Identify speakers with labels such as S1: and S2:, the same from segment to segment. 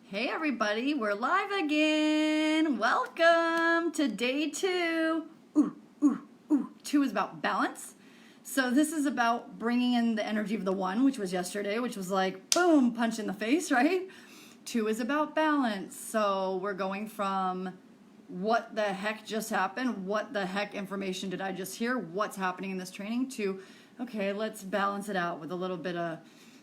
S1: Hey everybody, we're live again. Welcome to day 2. Two is about balance. So this is about bringing in the energy of the 1, which was yesterday, which was like, boom, punch in the face, right? 2 is about balance. So we're going from what the heck just happened? What the heck information did I just hear? What's happening in this training? To, okay, let's balance it out with a little bit of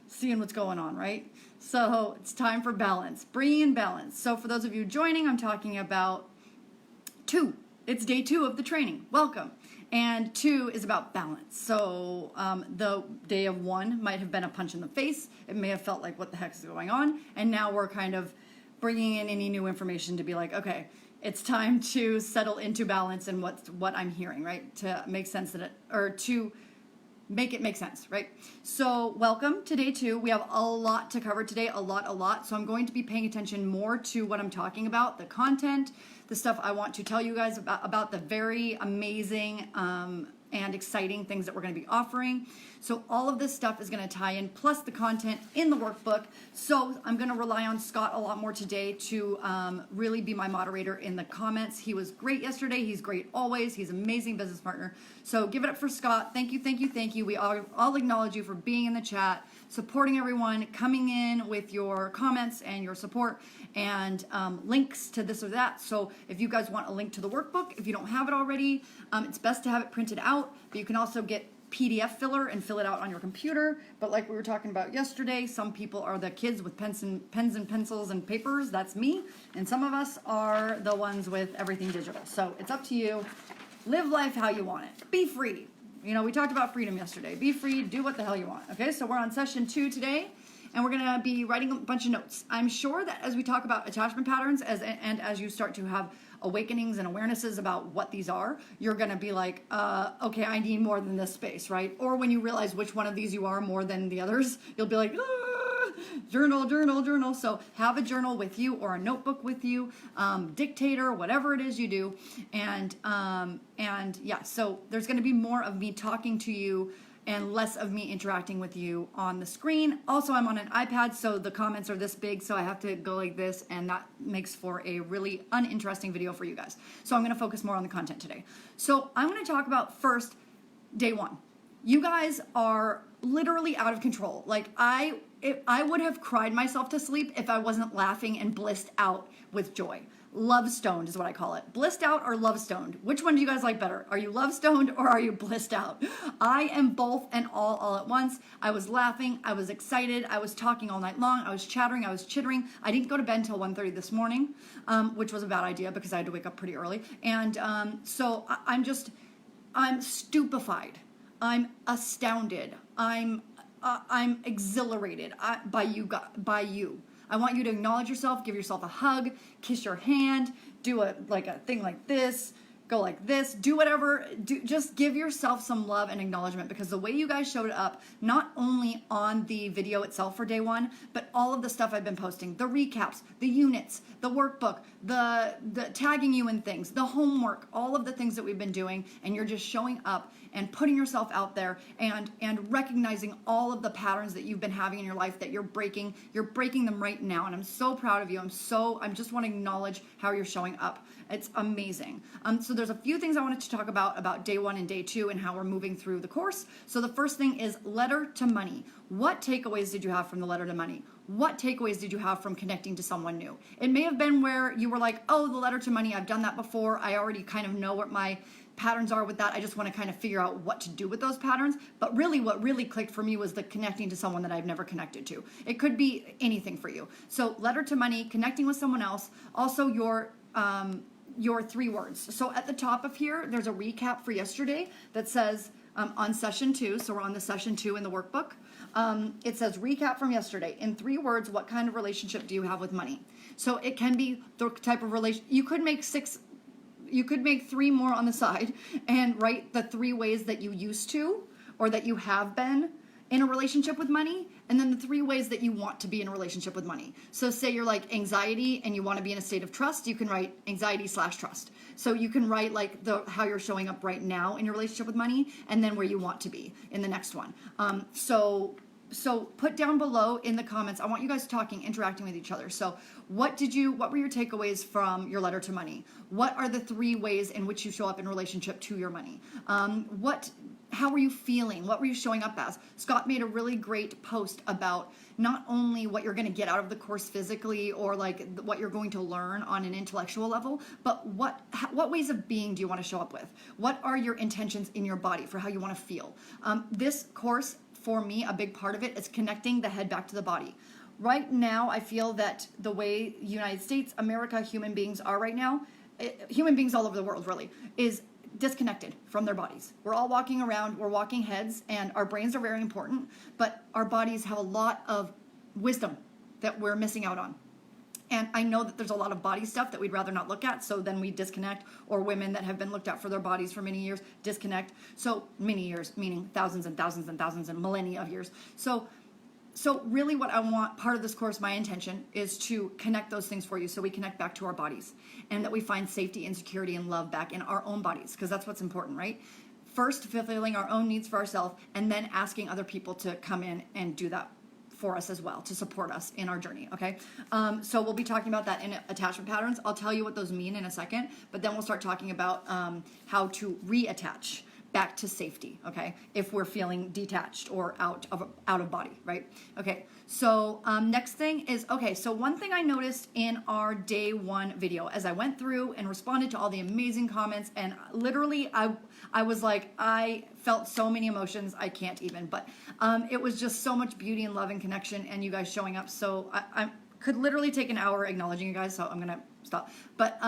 S1: seeing what's going on, right? So it's time for balance, bringing in balance. So for those of you joining, I'm talking about 2. It's day 2 of the training. Welcome. And 2 is about balance. So the day of 1 might have been a punch in the face. It may have felt like, what the heck is going on? And now we're kind of bringing in any new information to be like, okay, it's time to settle into balance and what I'm hearing, right? To make sense that to make it make sense, right? So welcome to day 2. We have a lot to cover today, a lot. So I'm going to be paying attention more to what I'm talking about, the content, the stuff I want to tell you guys about the very amazing and exciting things that we're going to be offering. So all of this stuff is going to tie in, plus the content in the workbook. So I'm going to rely on Scott a lot more today to really be my moderator in the comments. He was great yesterday. He's great always. He's an amazing business partner. So give it up for Scott. Thank you. We all acknowledge you for being in the chat, supporting everyone, coming in with your comments and your support and links to this or that. So if you guys want a link to the workbook, if you don't have it already, it's best to have it printed out, but you can also get PDF filler and fill it out on your computer. But like we were talking about yesterday, some people are the kids with pens and pencils and papers. That's me. And some of us are the ones with everything digital. So it's up to you. Live life how you want it. Be free. You know, we talked about freedom yesterday. Be free, do what the hell you want. Okay, so we're on session 2 today, and we're gonna be writing a bunch of notes. I'm sure that as we talk about attachment patterns, as you start to have awakenings and awarenesses about what these are, you're gonna be like, okay, I need more than this space, right? Or when you realize which one of these you are more than the others, you'll be like, journal. So have a journal with you or a notebook with you, dictator, whatever it is you do. And yeah, so there's going to be more of me talking to you and less of me interacting with you on the screen. Also, I'm on an iPad, so the comments are this big, so I have to go like this, and that makes for a really uninteresting video for you guys. So I'm going to focus more on the content today. So I'm going to talk about first, day 1. You guys are literally out of control. Like I would have cried myself to sleep if I wasn't laughing and blissed out with joy. Love stoned is what I call it. Blissed out or love stoned? Which one do you guys like better? Are you love stoned or are you blissed out? I am both and all at once. I was laughing. I was excited. I was talking all night long. I was chattering. I was chittering. I didn't go to bed until 1:30 this morning, which was a bad idea because I had to wake up pretty early. And so I'm stupefied. I'm astounded. I'm exhilarated by you. I want you to acknowledge yourself, give yourself a hug, kiss your hand, do a thing like this, go like this, do whatever, just give yourself some love and acknowledgement, because the way you guys showed up, not only on the video itself for day 1, but all of the stuff I've been posting, the recaps, the units, the workbook, the tagging you in things, the homework, all of the things that we've been doing, and you're just showing up and putting yourself out there and recognizing all of the patterns that you've been having in your life that you're breaking them right now. And I'm so proud of you. I just want to acknowledge how you're showing up. It's amazing. So there's a few things I wanted to talk about day 1 and day 2 and how we're moving through the course. So the first thing is letter to money. What takeaways did you have from the letter to money? What takeaways did you have from connecting to someone new? It may have been where you were like, oh, the letter to money, I've done that before. I already kind of know what my patterns are with that. I just want to kind of figure out what to do with those patterns. But really what really clicked for me was the connecting to someone that I've never connected to. It could be anything for you. So letter to money, connecting with someone else, also your 3 words. So at the top of here, there's a recap for yesterday that says on session 2, so we're on the session 2 in the workbook. It says recap from yesterday. In 3 words, what kind of relationship do you have with money? So it can be the type of relation. You could make 3 more on the side and write the 3 ways that you used to or that you have been in a relationship with money, and then the 3 ways that you want to be in a relationship with money. So say you're like anxiety and you want to be in a state of trust, you can write anxiety/trust. So you can write like how you're showing up right now in your relationship with money, and then where you want to be in the next one. So so put down below in the comments. I want you guys talking, interacting with each other. So what were your takeaways from your letter to money? What are the 3 ways in which you show up in relationship to your money? How were you feeling? What were you showing up as? Scott made a really great post about not only what you're going to get out of the course physically, or like what you're going to learn on an intellectual level, but what ways of being do you want to show up with? What are your intentions in your body for how you want to feel? This course, for me, a big part of it is connecting the head back to the body. Right now, I feel that the way United States, America, human beings are right now, human beings all over the world really, is disconnected from their bodies. We're all walking around, we're walking heads, and our brains are very important, but our bodies have a lot of wisdom that we're missing out on. And I know that there's a lot of body stuff that we'd rather not look at, so then we disconnect, or women that have been looked at for their bodies for many years disconnect. So many years, meaning thousands and thousands and thousands and millennia of years. So really what I want, part of this course, my intention, is to connect those things for you so we connect back to our bodies, and that we find safety and security and love back in our own bodies, because that's what's important, right? First, fulfilling our own needs for ourselves, and then asking other people to come in and do that for us as well, to support us in our journey, okay? So we'll be talking about that in attachment patterns. I'll tell you what those mean in a second, but then we'll start talking about how to reattach back to safety, okay? If we're feeling detached or out of body, right? Okay, so next thing is, okay, so one thing I noticed in our day 1 video, as I went through and responded to all the amazing comments, and literally I was like, I felt so many emotions, I can't even, but it was just so much beauty and love and connection, and you guys showing up. So I could literally take an hour acknowledging you guys, so I'm gonna stop. But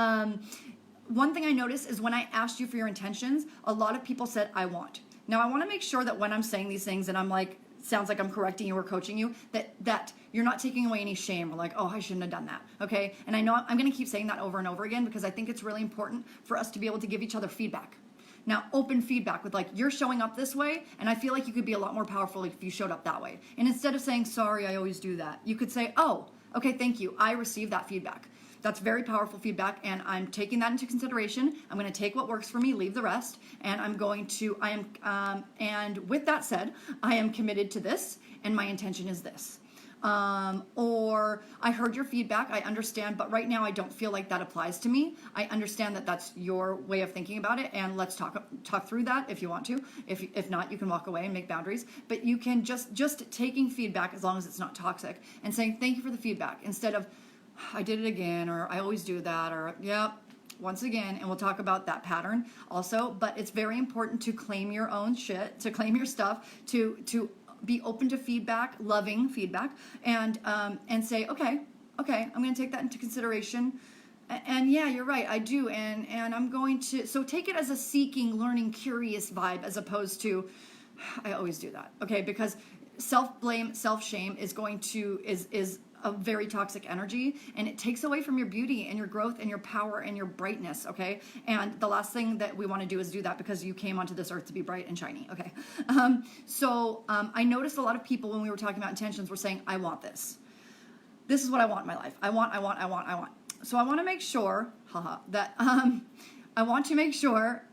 S1: one thing I noticed is when I asked you for your intentions, a lot of people said, I want. Now, I want to make sure that when I'm saying these things and I'm like, sounds like I'm correcting you or coaching you, that you're not taking away any shame or like, oh, I shouldn't have done that, okay? And I know I'm going to keep saying that over and over again, because I think it's really important for us to be able to give each other feedback. Now, open feedback with like, you're showing up this way, and I feel like you could be a lot more powerful if you showed up that way. And instead of saying, sorry, I always do that, you could say, oh, okay, thank you, I received that feedback. That's very powerful feedback, and I'm taking that into consideration. I'm going to take what works for me, leave the rest, and and with that said, I am committed to this, and my intention is this. Or I heard your feedback, I understand, but right now I don't feel like that applies to me. I understand that that's your way of thinking about it, and let's talk through that if you want to. If not, you can walk away and make boundaries. But you can just taking feedback, as long as it's not toxic, and saying thank you for the feedback, instead of I did it again, or I always do that, or yep, once again. And we'll talk about that pattern also. But it's very important to claim your own shit, to claim your stuff, to be open to feedback, loving feedback, and say, okay, I'm going to take that into consideration. And yeah, you're right, I do, and I'm going to, so take it as a seeking, learning, curious vibe, as opposed to I always do that, okay? Because self-blame, self-shame is a very toxic energy, and it takes away from your beauty and your growth and your power and your brightness, okay? And the last thing that we want to do is do that, because you came onto this earth to be bright and shiny, okay? I noticed a lot of people, when we were talking about intentions, were saying, I want this. This is what I want in my life. I want. So I want to make sure, that I want to make sure,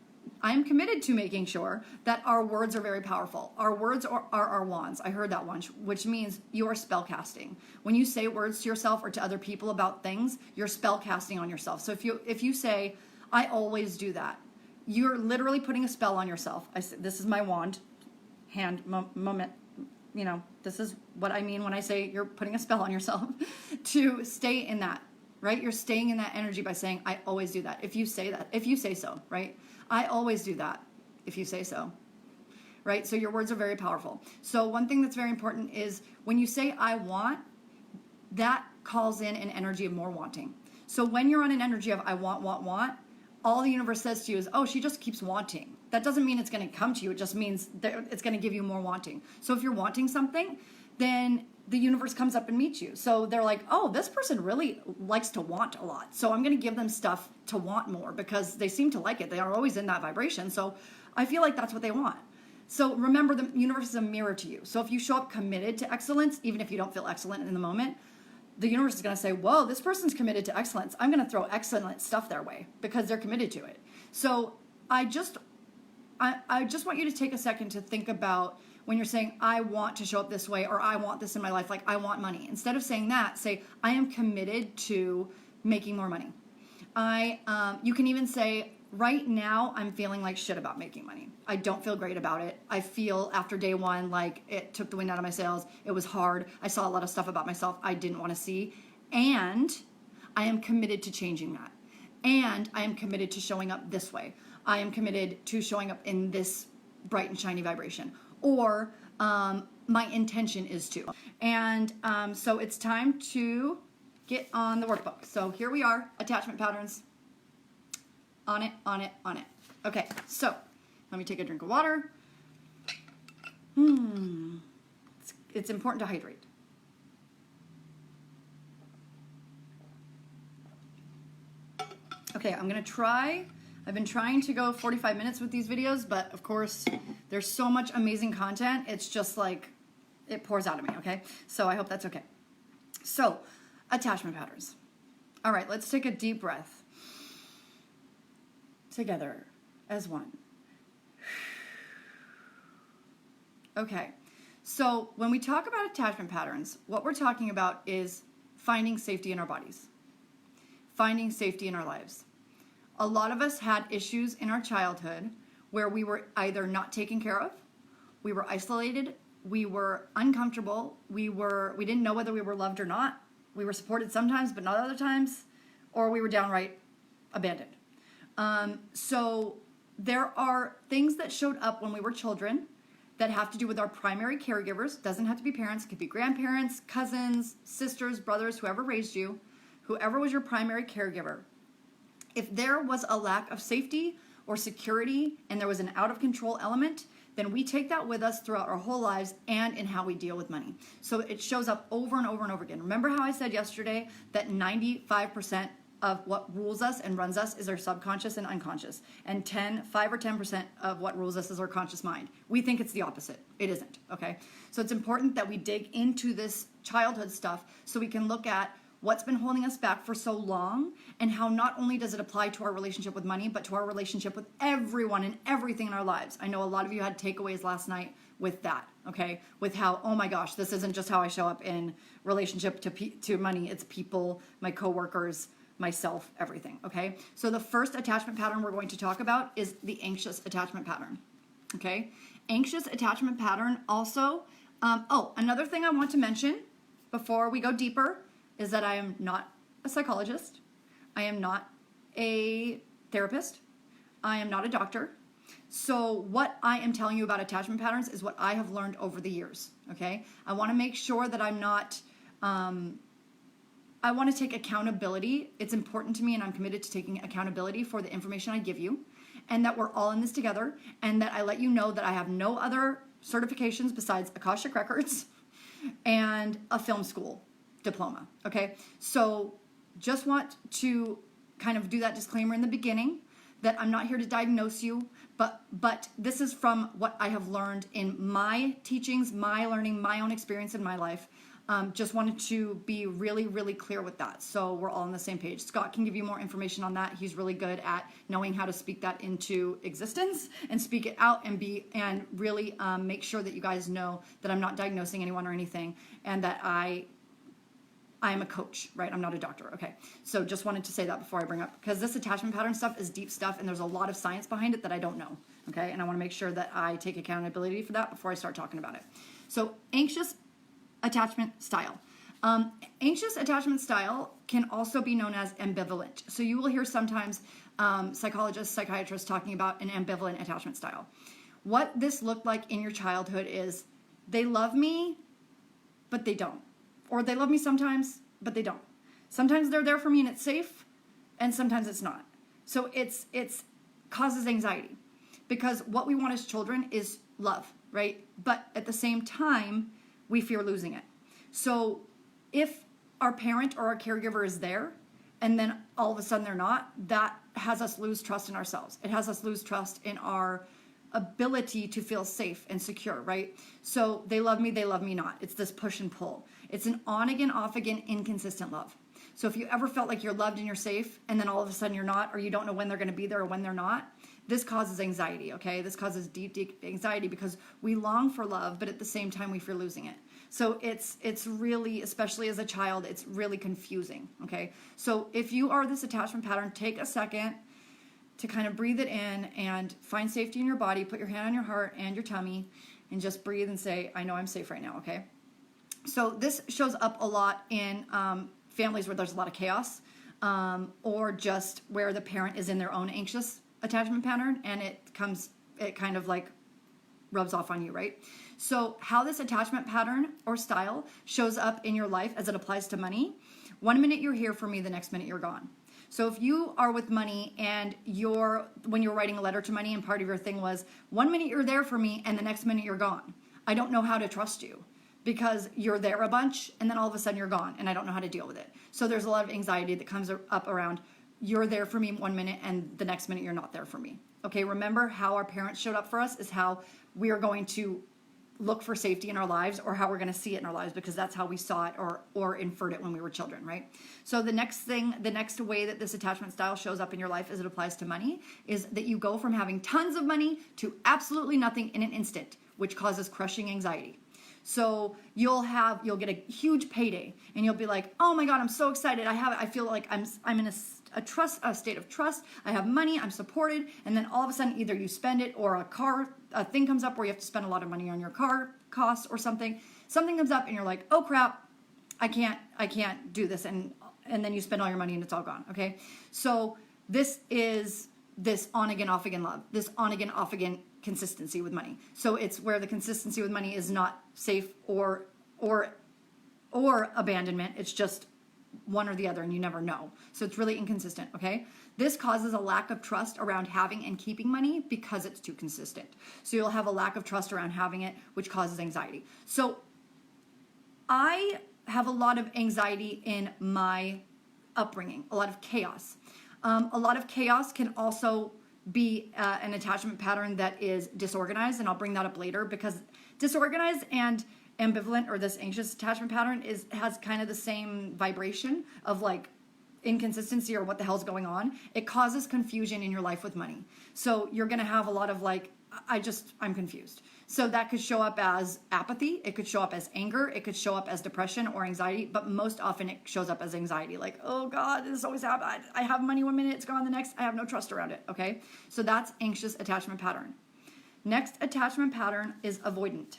S1: I'm committed to making sure that our words are very powerful. Our words are our wands. I heard that once, which means you're spell casting. When you say words to yourself or to other people about things, you're spell casting on yourself. So if you say, I always do that, you're literally putting a spell on yourself. This is my wand, hand moment. This is what I mean when I say you're putting a spell on yourself to stay in that, right? You're staying in that energy by saying, I always do that. If you say so, right? I always do that, if you say so, right? So your words are very powerful. So one thing that's very important is when you say I want, that calls in an energy of more wanting. So when you're on an energy of I want, all the universe says to you is, oh, she just keeps wanting. That doesn't mean it's going to come to you. It just means that it's going to give you more wanting. So if you're wanting something, then the universe comes up and meets you. So they're like, oh, this person really likes to want a lot. So I'm going to give them stuff to want more, because they seem to like it. They are always in that vibration. So I feel like that's what they want. So remember, the universe is a mirror to you. So if you show up committed to excellence, even if you don't feel excellent in the moment, the universe is going to say, whoa, this person's committed to excellence. I'm going to throw excellent stuff their way because they're committed to it. So I just want you to take a second to think about when you're saying, I want to show up this way, or I want this in my life, like I want money. Instead of saying that, say, I am committed to making more money. You can even say, right now, I'm feeling like shit about making money. I don't feel great about it. I feel after day one, like it took the wind out of my sails. It was hard. I saw a lot of stuff about myself I didn't want to see. And I am committed to changing that. And I am committed to showing up this way. I am committed to showing up in this bright and shiny vibration. Or my intention is to. And so it's time to get on the workbook. So here we are, attachment patterns. On it, on it, on it. Okay, so let me take a drink of water. It's important to hydrate. Okay, I'm gonna try. I've been trying to go 45 minutes with these videos, but of course, there's so much amazing content. It's just like, it pours out of me, okay? So I hope that's okay. So, attachment patterns. All right, let's take a deep breath. Together as one. Okay, so when we talk about attachment patterns, what we're talking about is finding safety in our bodies, finding safety in our lives. A lot of us had issues in our childhood where we were either not taken care of, we were isolated, we were uncomfortable, we didn't know whether we were loved or not, we were supported sometimes but not other times, or we were downright abandoned. So there are things that showed up when we were children that have to do with our primary caregivers. Doesn't have to be parents, it could be grandparents, cousins, sisters, brothers, whoever raised you, whoever was your primary caregiver. If there was a lack of safety or security and there was an out of control element, then we take that with us throughout our whole lives and in how we deal with money. So it shows up over and over and over again. Remember how I said yesterday that 95% of what rules us and runs us is our subconscious and unconscious, and 5 or 10% of what rules us is our conscious mind. We think it's the opposite. It isn't, okay? So it's important that we dig into this childhood stuff so we can look at what's been holding us back for so long and how not only does it apply to our relationship with money, but to our relationship with everyone and everything in our lives. I know a lot of you had takeaways last night with that, okay? With how, oh my gosh, this isn't just how I show up in relationship to money. It's people, my coworkers, myself, everything, okay? So the first attachment pattern we're going to talk about is the anxious attachment pattern, okay? Anxious attachment pattern also, another thing I want to mention before we go deeper is that I am not a psychologist. I am not a therapist. I am not a doctor. So what I am telling you about attachment patterns is what I have learned over the years, okay? I want to make sure that I'm not, I want to take accountability. It's important to me, and I'm committed to taking accountability for the information I give you, and that we're all in this together, and that I let you know that I have no other certifications besides Akashic Records and a film school diploma, okay? So just want to kind of do that disclaimer in the beginning that I'm not here to diagnose you, but this is from what I have learned in my teachings, my learning, my own experience in my life. Just wanted to be really, really clear with that, so we're all on the same page. Scott can give you more information on that. He's really good at knowing how to speak that into existence and speak it out and really make sure that you guys know that I'm not diagnosing anyone or anything, and that I am a coach, right? I'm not a doctor, okay? So just wanted to say that before I bring up, because this attachment pattern stuff is deep stuff and there's a lot of science behind it that I don't know, okay? And I wanna make sure that I take accountability for that before I start talking about it. So anxious attachment style. Anxious attachment style can also be known as ambivalent. So you will hear sometimes psychologists, psychiatrists talking about an ambivalent attachment style. What this looked like in your childhood is they love me, but they don't. Or they love me sometimes, but they don't. Sometimes they're there for me and it's safe, and sometimes it's not. So it's causes anxiety, because what we want as children is love, right? But at the same time, we fear losing it. So if our parent or our caregiver is there, and then all of a sudden they're not, that has us lose trust in ourselves. It has us lose trust in our ability to feel safe and secure, right? So they love me not. It's this push and pull. It's an on again, off again, inconsistent love. So if you ever felt like you're loved and you're safe, and then all of a sudden you're not, or you don't know when they're gonna be there or when they're not, this causes anxiety, okay? This causes deep, deep anxiety because we long for love, but at the same time we fear losing it. So it's really, especially as a child, it's really confusing, okay? So if you are this attachment pattern, take a second to kind of breathe it in and find safety in your body. Put your hand on your heart and your tummy and just breathe and say, I know I'm safe right now, okay? So this shows up a lot in families where there's a lot of chaos, or just where the parent is in their own anxious attachment pattern, and it kind of like rubs off on you, right? So how this attachment pattern or style shows up in your life as it applies to money: 1 minute you're here for me, the next minute you're gone. So if you are with money and when you're writing a letter to money and part of your thing was 1 minute you're there for me and the next minute you're gone, I don't know how to trust you, because you're there a bunch and then all of a sudden you're gone and I don't know how to deal with it. So there's a lot of anxiety that comes up around you're there for me 1 minute and the next minute you're not there for me. Okay, remember how our parents showed up for us is how we are going to look for safety in our lives, or how we're going to see it in our lives, because that's how we saw it or inferred it when we were children, right? So the next way that this attachment style shows up in your life as it applies to money is that you go from having tons of money to absolutely nothing in an instant, which causes crushing anxiety. So you'll get a huge payday and you'll be like, oh my God, I'm so excited. I feel like I'm in a state of trust. I have money, I'm supported. And then all of a sudden either you spend it, or a thing comes up where you have to spend a lot of money on your car costs or something. Something comes up and you're like, oh crap, I can't do this. And then you spend all your money and it's all gone. Okay. So this is this on again, off again love, this on again, off again consistency with money. So it's where the consistency with money is not safe or abandonment. It's just one or the other and you never know. So it's really inconsistent, okay? This causes a lack of trust around having and keeping money because it's too consistent. So you'll have a lack of trust around having it, which causes anxiety. So I have a lot of anxiety in my upbringing, a lot of chaos. A lot of chaos can also be an attachment pattern that is disorganized, and I'll bring that up later, because disorganized and ambivalent, or this anxious attachment pattern, has kind of the same vibration of like inconsistency or what the hell's going on. It causes confusion in your life with money. So you're going to have a lot of like, I'm confused. So that could show up as apathy. It could show up as anger. It could show up as depression or anxiety, but most often it shows up as anxiety. Like, oh God, this always happens. I have money 1 minute, it's gone the next. I have no trust around it. Okay. So that's anxious attachment pattern. Next attachment pattern is avoidant.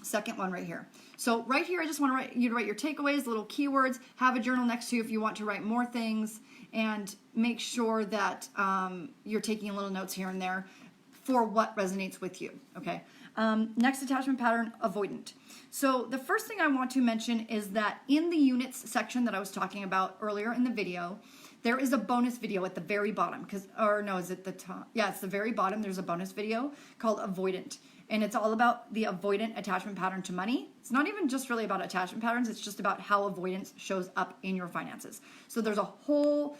S1: Second one right here. So right here, I just want you to write your takeaways, little keywords, have a journal next to you if you want to write more things, and make sure that you're taking little notes here and there for what resonates with you, okay? Next attachment pattern, avoidant. So the first thing I want to mention is that in the units section that I was talking about earlier in the video, there is a bonus video at the very bottom, is it the top? Yeah, it's the very bottom. There's a bonus video called Avoidant. And it's all about the avoidant attachment pattern to money. It's not even just really about attachment patterns. It's just about how avoidance shows up in your finances. So there's a whole,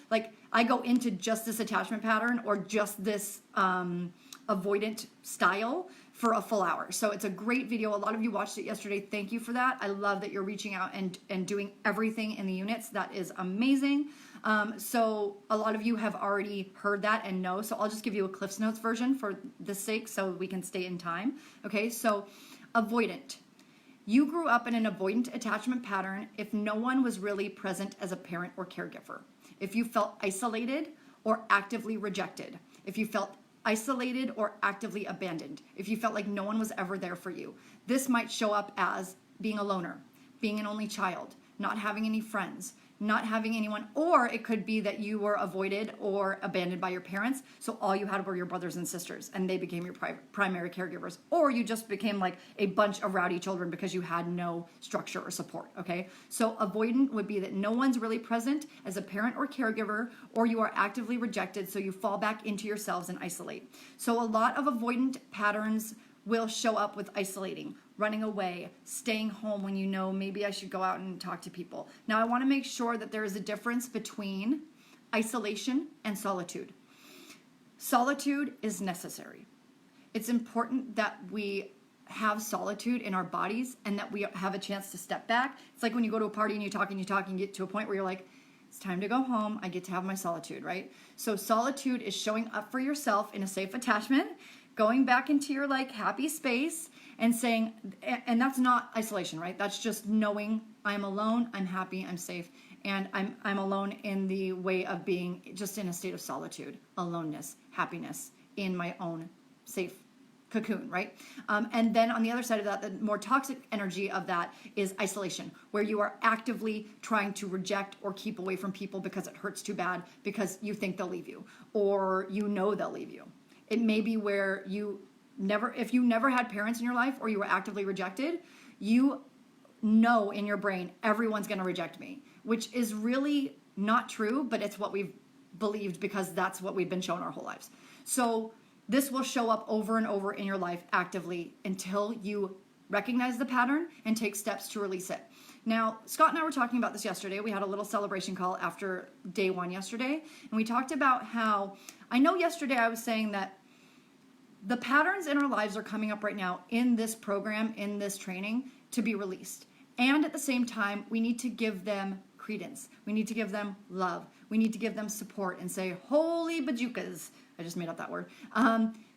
S1: I go into just this attachment pattern or just this avoidant style for a full hour. So it's a great video. A lot of you watched it yesterday. Thank you for that. I love that you're reaching out and doing everything in the units. That is amazing. So a lot of you have already heard that and know. So I'll just give you a Cliff's Notes version for this sake so we can stay in time. Okay, so avoidant. You grew up in an avoidant attachment pattern if no one was really present as a parent or caregiver. If you felt isolated or actively rejected. If you felt isolated or actively abandoned. If you felt like no one was ever there for you. This might show up as being a loner, being an only child, not having any friends, not having anyone, or it could be that you were avoided or abandoned by your parents, so all you had were your brothers and sisters, and they became your primary caregivers, or you just became like a bunch of rowdy children because you had no structure or support, okay? So avoidant would be that no one's really present as a parent or caregiver, or you are actively rejected, so you fall back into yourselves and isolate. So a lot of avoidant patterns will show up with isolating, running away, staying home when you know maybe I should go out and talk to people. Now I want to make sure that there is a difference between isolation and solitude. Solitude is necessary. It's important that we have solitude in our bodies and that we have a chance to step back. It's like when you go to a party and you talk and you get to a point where you're like, It's time to go home. I get to have my solitude, right? So solitude is showing up for yourself in a safe attachment, going back into your like happy space and saying, and that's not isolation, right? That's just knowing I'm alone, I'm happy, I'm safe, and I'm alone in the way of being just in a state of solitude, aloneness, happiness in my own safe cocoon, right? And then on the other side of that, the more toxic energy of that is isolation, where you are actively trying to reject or keep away from people because it hurts too bad, because you think they'll leave you, or you know they'll leave you. It may be where if you never had parents in your life or you were actively rejected, you know in your brain, everyone's going to reject me, which is really not true, but it's what we've believed because that's what we've been shown our whole lives. So this will show up over and over in your life actively until you recognize the pattern and take steps to release it. Now, Scott and I were talking about this yesterday. We had a little celebration call after day 1 yesterday, and we talked about how, I know yesterday I was saying that the patterns in our lives are coming up right now in this program, in this training, to be released. And at the same time, we need to give them credence. We need to give them love. We need to give them support and say, holy bajukas. I just made up that word.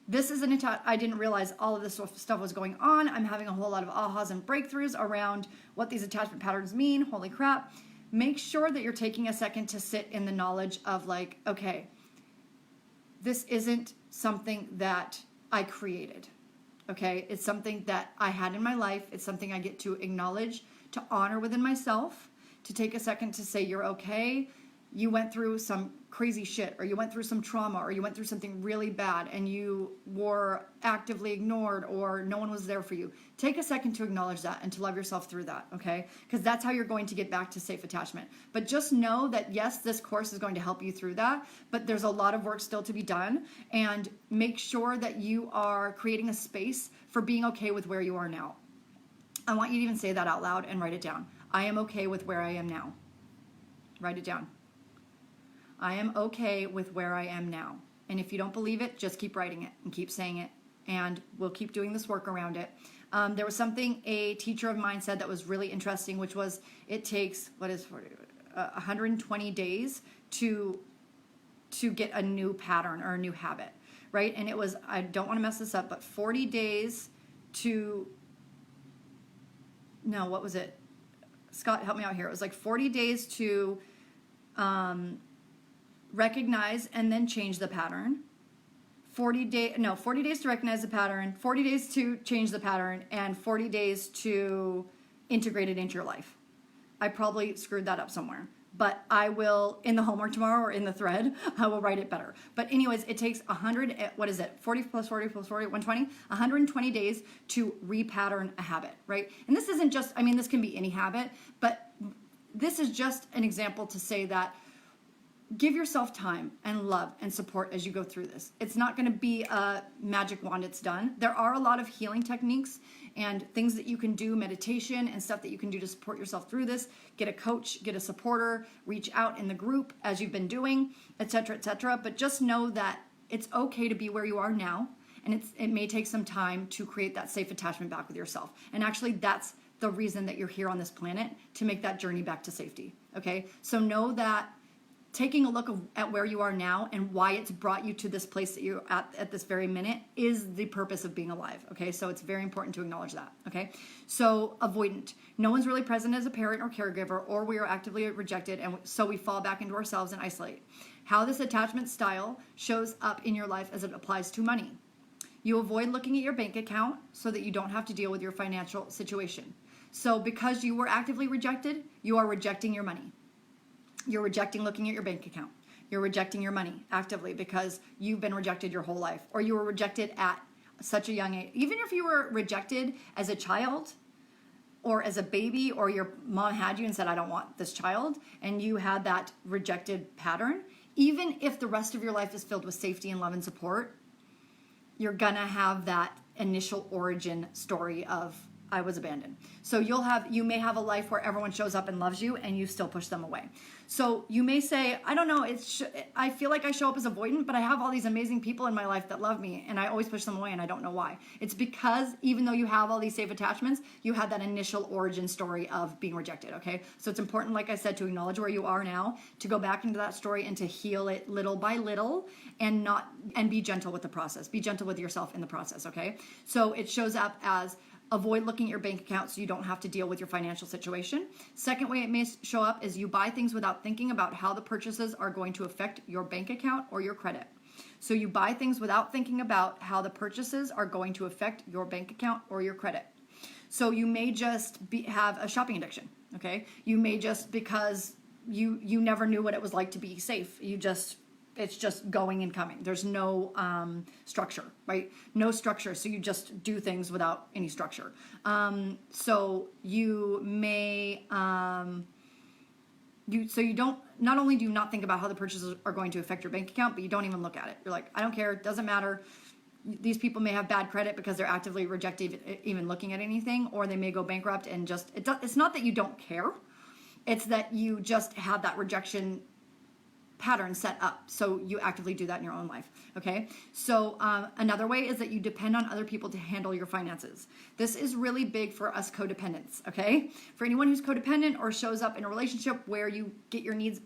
S1: This is I didn't realize all of this stuff was going on. I'm having a whole lot of ahas and breakthroughs around what these attachment patterns mean. Holy crap. Make sure that you're taking a second to sit in the knowledge of like, okay, this isn't something that I created. Okay, it's something that I had in my life. It's something I get to acknowledge, to honor within myself, to take a second to say, you're okay. You went through some crazy shit, or you went through some trauma, or you went through something really bad and you were actively ignored or no one was there for you. Take a second to acknowledge that and to love yourself through that, okay? Because that's how you're going to get back to safe attachment. But just know that yes, this course is going to help you through that, but there's a lot of work still to be done, and make sure that you are creating a space for being okay with where you are now. I want you to even say that out loud and write it down. I am okay with where I am now. Write it down. I am okay with where I am now. And if you don't believe it, just keep writing it and keep saying it. And we'll keep doing this work around it. There was something a teacher of mine said that was really interesting, which was it takes, 120 days to get a new pattern or a new habit, right? And it was, I don't want to mess this up, but 40 days to, no, what was it? Scott, help me out here. It was like 40 days to recognize and then change the pattern. 40 days to recognize the pattern, 40 days to change the pattern, and 40 days to integrate it into your life. I probably screwed that up somewhere, but I will, in the homework tomorrow or in the thread, I will write it better. But anyways, it takes 40 plus 40 plus 40, 120, 120 days to repattern a habit, right? And this isn't just, this can be any habit, but this is just an example to say that give yourself time and love and support as you go through this. It's not going to be a magic wand, it's done. There are a lot of healing techniques and things that you can do, meditation and stuff that you can do to support yourself through this. Get a coach, get a supporter, reach out in the group as you've been doing, etc., etc. But just know that it's okay to be where you are now, and it may take some time to create that safe attachment back with yourself. And actually, that's the reason that you're here on this planet, to make that journey back to safety. Okay? So know that taking a look at where you are now and why it's brought you to this place that you're at this very minute is the purpose of being alive, okay? So it's very important to acknowledge that, okay? So avoidant. No one's really present as a parent or caregiver, or we are actively rejected, and so we fall back into ourselves and isolate. How this attachment style shows up in your life as it applies to money. You avoid looking at your bank account so that you don't have to deal with your financial situation. So because you were actively rejected, you are rejecting your money. You're rejecting looking at your bank account. You're rejecting your money actively because you've been rejected your whole life, or you were rejected at such a young age. Even if you were rejected as a child or as a baby, or your mom had you and said, I don't want this child, and you had that rejected pattern, even if the rest of your life is filled with safety and love and support, you're gonna have that initial origin story of I was abandoned. So you may have a life where everyone shows up and loves you and you still push them away. So you may say, I don't know, I feel like I show up as avoidant, but I have all these amazing people in my life that love me and I always push them away and I don't know why. It's because even though you have all these safe attachments, you had that initial origin story of being rejected, okay? So it's important, like I said, to acknowledge where you are now, to go back into that story and to heal it little by little and be gentle with the process. Be gentle with yourself in the process, okay? So it shows up as avoid looking at your bank account so you don't have to deal with your financial situation. Second way it may show up is you buy things without thinking about how the purchases are going to affect your bank account or your credit. So you buy things without thinking about how the purchases are going to affect your bank account or your credit. So you may just have a shopping addiction, okay? You may just, because you never knew what it was like to be safe. It's just going and coming. There's no structure, right? No structure. So you just do things without any structure. So you may, you don't, not only do you not think about how the purchases are going to affect your bank account, but you don't even look at it. You're like, I don't care. It doesn't matter. These people may have bad credit because they're actively rejecting even looking at anything, or they may go bankrupt and just, it's not that you don't care. It's that you just have that rejection pattern set up, so you actively do that in your own life, okay? So another way is that you depend on other people to handle your finances. This is really big for us codependents, okay? For anyone who's codependent or shows up in a relationship where you get your needs,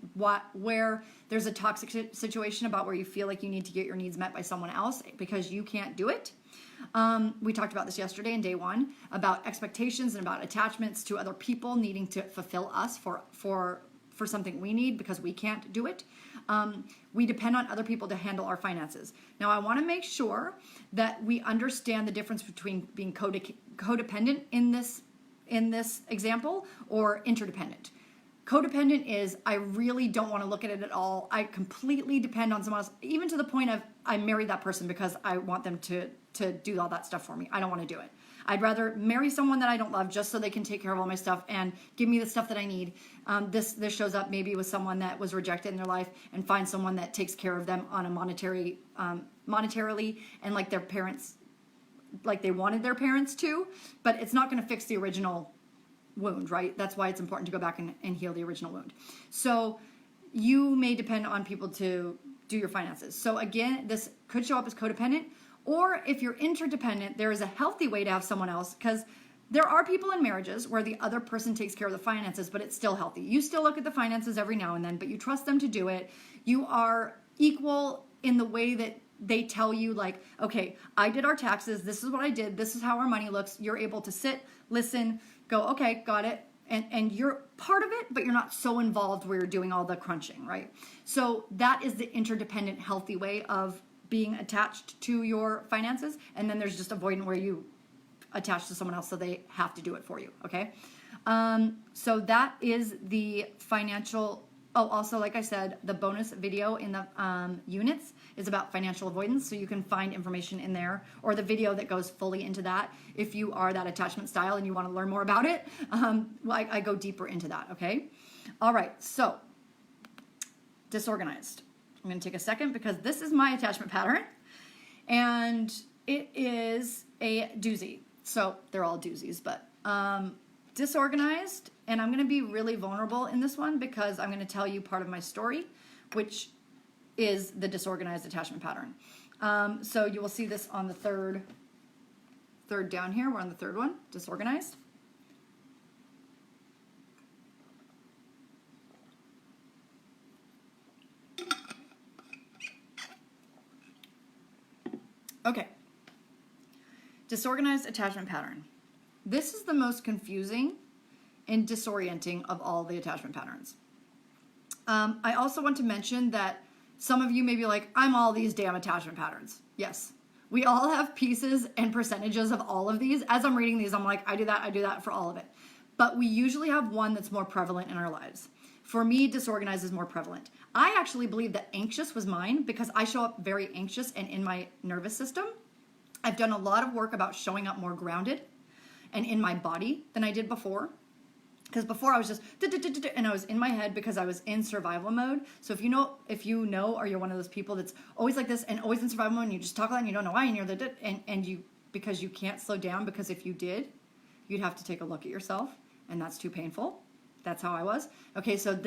S1: where there's a toxic situation about where you feel like you need to get your needs met by someone else because you can't do it. We talked about this yesterday in day one, about expectations and about attachments to other people needing to fulfill us for something we need because we can't do it. We depend on other people to handle our finances. Now, I want to make sure that we understand the difference between being codependent in this example or interdependent. Codependent is I really don't want to look at it at all. I completely depend on someone else, even to the point of I married that person because I want them to do all that stuff for me. I don't want to do it. I'd rather marry someone that I don't love just so they can take care of all my stuff and give me the stuff that I need. This shows up maybe with someone that was rejected in their life and find someone that takes care of them on a monetarily and like their parents, like they wanted their parents to, but it's not going to fix the original wound, right? That's why it's important to go back and heal the original wound. So you may depend on people to do your finances. So again, this could show up as codependent. Or if you're interdependent, there is a healthy way to have someone else, because there are people in marriages where the other person takes care of the finances, but it's still healthy. You still look at the finances every now and then, but you trust them to do it. You are equal in the way that they tell you, like, okay, I did our taxes. This is what I did. This is how our money looks. You're able to sit, listen, go, okay, got it. And you're part of it, but you're not so involved where you're doing all the crunching, right? So that is the interdependent, healthy way of being attached to your finances. And then there's just avoidant where you attach to someone else so they have to do it for you, okay? So that is the financial. Oh, also, like I said, the bonus video in the units is about financial avoidance, so you can find information in there, or the video that goes fully into that if you are that attachment style and you want to learn more about it. I go deeper into that, okay? All right, so disorganized. I'm going to take a second because this is my attachment pattern, and it is a doozy. So they're all doozies, but disorganized, and I'm going to be really vulnerable in this one because I'm going to tell you part of my story, which is the disorganized attachment pattern. So you will see this on the third down here. We're on the third one, disorganized. Okay, disorganized attachment pattern. This is the most confusing and disorienting of all the attachment patterns. I also want to mention that some of you may be like, I'm all these damn attachment patterns. Yes, we all have pieces and percentages of all of these. As I'm reading these, I'm like, I do that for all of it. But we usually have one that's more prevalent in our lives. For me, disorganized is more prevalent. I actually believe that anxious was mine because I show up very anxious and in my nervous system. I've done a lot of work about showing up more grounded and in my body than I did before. Because before I was just, and I was in my head because I was in survival mode. So if you know, or you're one of those people that's always like this and always in survival mode and you just talk a lot and you don't know why and you're because you can't slow down, because if you did, you'd have to take a look at yourself, and that's too painful. That's how I was. Okay, so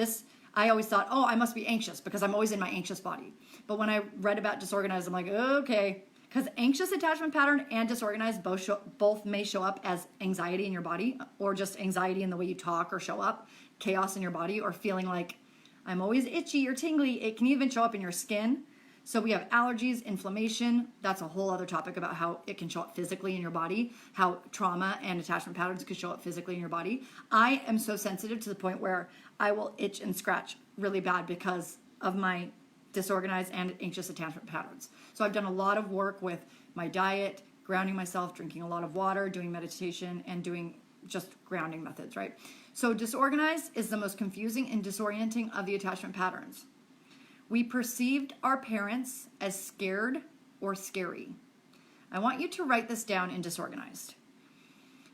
S1: I always thought, oh, I must be anxious because I'm always in my anxious body. But when I read about disorganized, I'm like, okay, because anxious attachment pattern and disorganized both may show up as anxiety in your body, or just anxiety in the way you talk or show up, chaos in your body, or feeling like I'm always itchy or tingly. It can even show up in your skin. So we have allergies, inflammation. That's a whole other topic about how it can show up physically in your body, how trauma and attachment patterns could show up physically in your body. I am so sensitive to the point where I will itch and scratch really bad because of my disorganized and anxious attachment patterns. So I've done a lot of work with my diet, grounding myself, drinking a lot of water, doing meditation, and doing just grounding methods, right? So disorganized is the most confusing and disorienting of the attachment patterns. We perceived our parents as scared or scary. I want you to write this down in disorganized.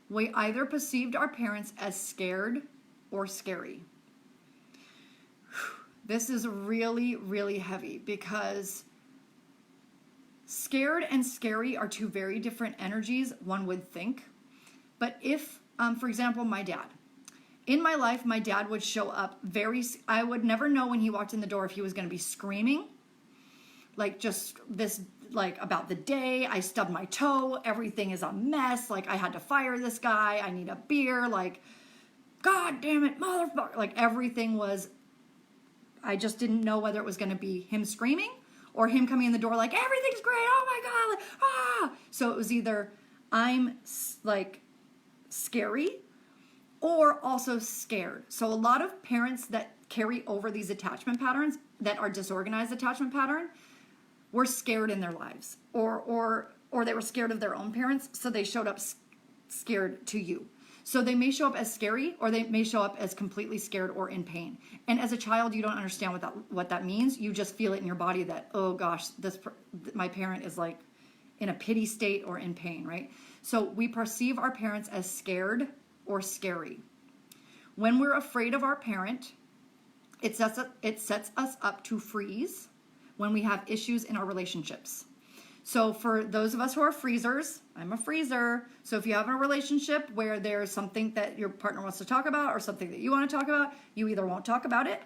S1: We either perceived our parents as scared or scary. This is really, really heavy because scared and scary are two very different energies, one would think. But if, for example, my dad. In my life, my dad would show up I would never know when he walked in the door if he was going to be screaming, like just this, like about the day, I stubbed my toe, everything is a mess, like I had to fire this guy, I need a beer, like, God damn it, motherfucker, like everything was, I just didn't know whether it was going to be him screaming or him coming in the door like, everything's great, oh my God, like, ah. So it was either I'm like scary or also scared. So a lot of parents that carry over these attachment patterns that are disorganized attachment pattern were scared in their lives, or they were scared of their own parents, so they showed up scared to you. So they may show up as scary, or they may show up as completely scared or in pain. And as a child, you don't understand what that means. You just feel it in your body that, oh gosh, my parent is like in a pity state or in pain, right? So we perceive our parents as scared or scary. When we're afraid of our parent, it sets us up to freeze when we have issues in our relationships. So for those of us who are freezers, I'm a freezer. So if you have a relationship where there's something that your partner wants to talk about or something that you want to talk about, you either won't talk about it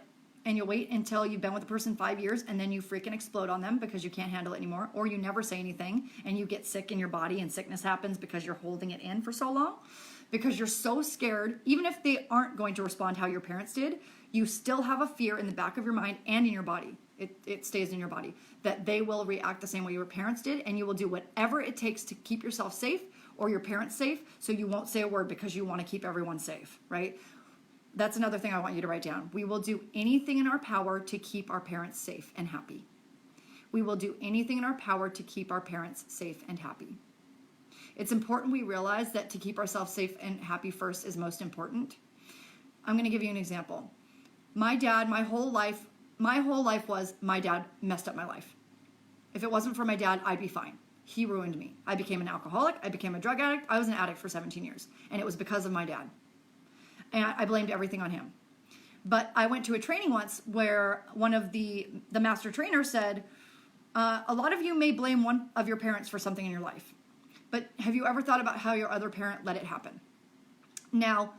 S1: and you'll wait until you've been with the person 5 years and then you freaking explode on them because you can't handle it anymore, or you never say anything and you get sick in your body and sickness happens because you're holding it in for so long. Because you're so scared, even if they aren't going to respond how your parents did, you still have a fear in the back of your mind and in your body. It stays in your body that they will react the same way your parents did, and you will do whatever it takes to keep yourself safe or your parents safe, so you won't say a word because you want to keep everyone safe, right? That's another thing I want you to write down. We will do anything in our power to keep our parents safe and happy. We will do anything in our power to keep our parents safe and happy. It's important we realize that to keep ourselves safe and happy first is most important. I'm going to give you an example. My dad, my whole life was my dad messed up my life. If it wasn't for my dad, I'd be fine. He ruined me. I became an alcoholic. I became a drug addict. I was an addict for 17 years. And it was because of my dad. And I blamed everything on him. But I went to a training once where one of the master trainers said, a lot of you may blame one of your parents for something in your life. But have you ever thought about how your other parent let it happen? Now,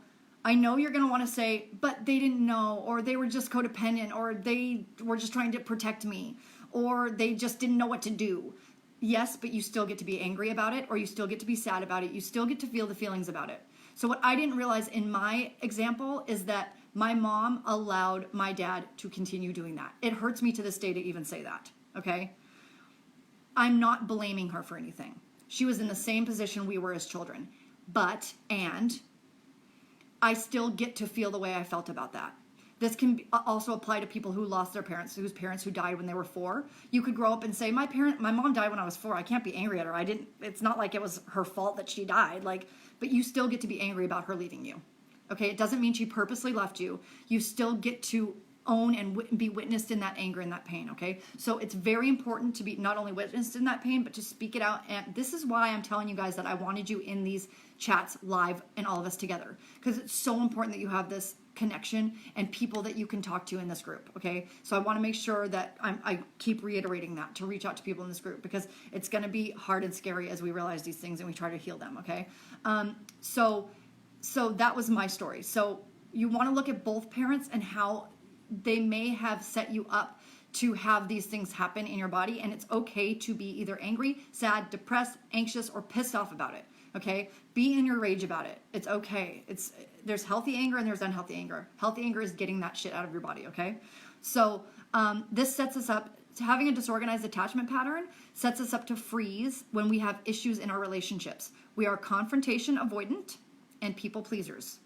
S1: I know you're going to want to say, but they didn't know, or they were just codependent, or they were just trying to protect me, or they just didn't know what to do. Yes, but you still get to be angry about it, or you still get to be sad about it. You still get to feel the feelings about it. So what I didn't realize in my example is that my mom allowed my dad to continue doing that. It hurts me to this day to even say that, okay? I'm not blaming her for anything. She was in the same position we were as children. And I still get to feel the way I felt about that. This can also apply to people who lost their parents, whose parents who died when they were 4. You could grow up and say, my mom died when I was 4. I can't be angry at her. It's not like it was her fault that she died. But you still get to be angry about her leaving you. Okay, it doesn't mean she purposely left you. You still get to own and be witnessed in that anger and that pain, okay? So it's very important to be not only witnessed in that pain, but to speak it out. And this is why I'm telling you guys that I wanted you in these chats live and all of us together, because it's so important that you have this connection and people that you can talk to in this group, okay? So I want to make sure that I keep reiterating that, to reach out to people in this group, because it's going to be hard and scary as we realize these things and we try to heal them, okay? So so that was my story. So you want to look at both parents and how they may have set you up to have these things happen in your body. And it's okay to be either angry, sad, depressed, anxious, or pissed off about it. Okay? Be in your rage about it. It's okay. There's healthy anger and there's unhealthy anger. Healthy anger is getting that shit out of your body. Okay? So this sets us up to having a disorganized attachment pattern, sets us up to freeze when we have issues in our relationships. We are confrontation avoidant and people pleasers.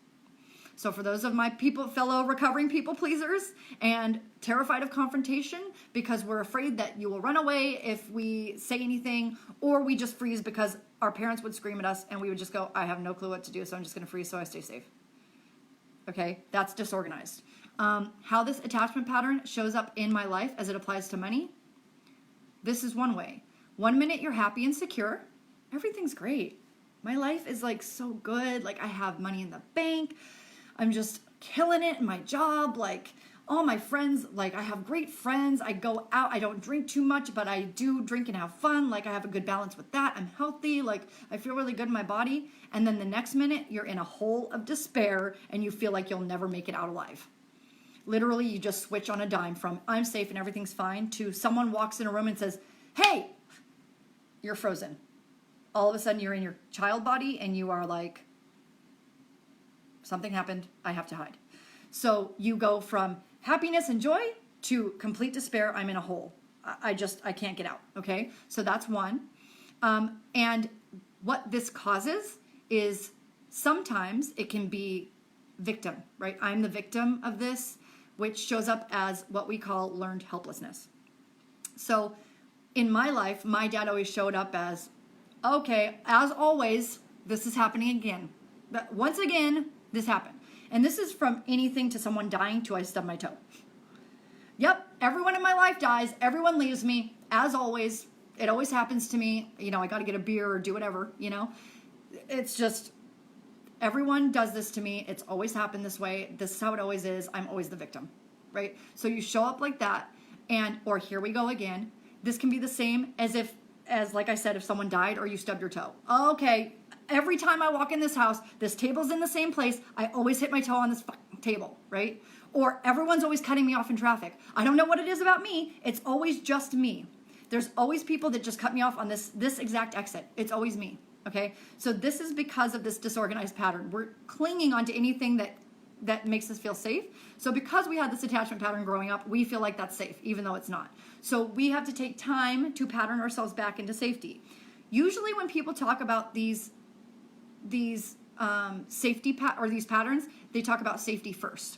S1: So for those of my fellow recovering people pleasers and terrified of confrontation because we're afraid that you will run away if we say anything, or we just freeze because our parents would scream at us and we would just go, I have no clue what to do, so I'm just going to freeze so I stay safe. Okay, that's disorganized. How this attachment pattern shows up in my life as it applies to money, this is one way. 1 minute you're happy and secure, everything's great. My life is like so good, like I have money in the bank, I'm just killing it in my job. Like all my friends, like I have great friends. I go out. I don't drink too much, but I do drink and have fun. Like I have a good balance with that. I'm healthy. Like I feel really good in my body. And then the next minute you're in a hole of despair and you feel like you'll never make it out alive. Literally, you just switch on a dime from I'm safe and everything's fine to someone walks in a room and says, hey, you're frozen. All of a sudden you're in your child body and you are like, something happened, I have to hide. So you go from happiness and joy to complete despair, I'm in a hole. I can't get out, okay? So that's one. And what this causes is sometimes it can be victim, right? I'm the victim of this, which shows up as what we call learned helplessness. So in my life, my dad always showed up as, okay, as always, this is happening again. But once again, this happened. And this is from anything to someone dying to I stub my toe. Yep, everyone in my life dies. Everyone leaves me. As always, it always happens to me. You know, I got to get a beer or do whatever, you know. It's just, everyone does this to me. It's always happened this way. This is how it always is. I'm always the victim, right? So you show up like that or here we go again. This can be the same as like I said, if someone died or you stubbed your toe. Okay, every time I walk in this house, this table's in the same place. I always hit my toe on this fucking table, right? Or everyone's always cutting me off in traffic. I don't know what it is about me. It's always just me. There's always people that just cut me off on this exact exit. It's always me, okay? So this is because of this disorganized pattern. We're clinging onto anything that makes us feel safe. So because we had this attachment pattern growing up, we feel like that's safe, even though it's not. So we have to take time to pattern ourselves back into safety. Usually when people talk about these safety these patterns, they talk about safety first.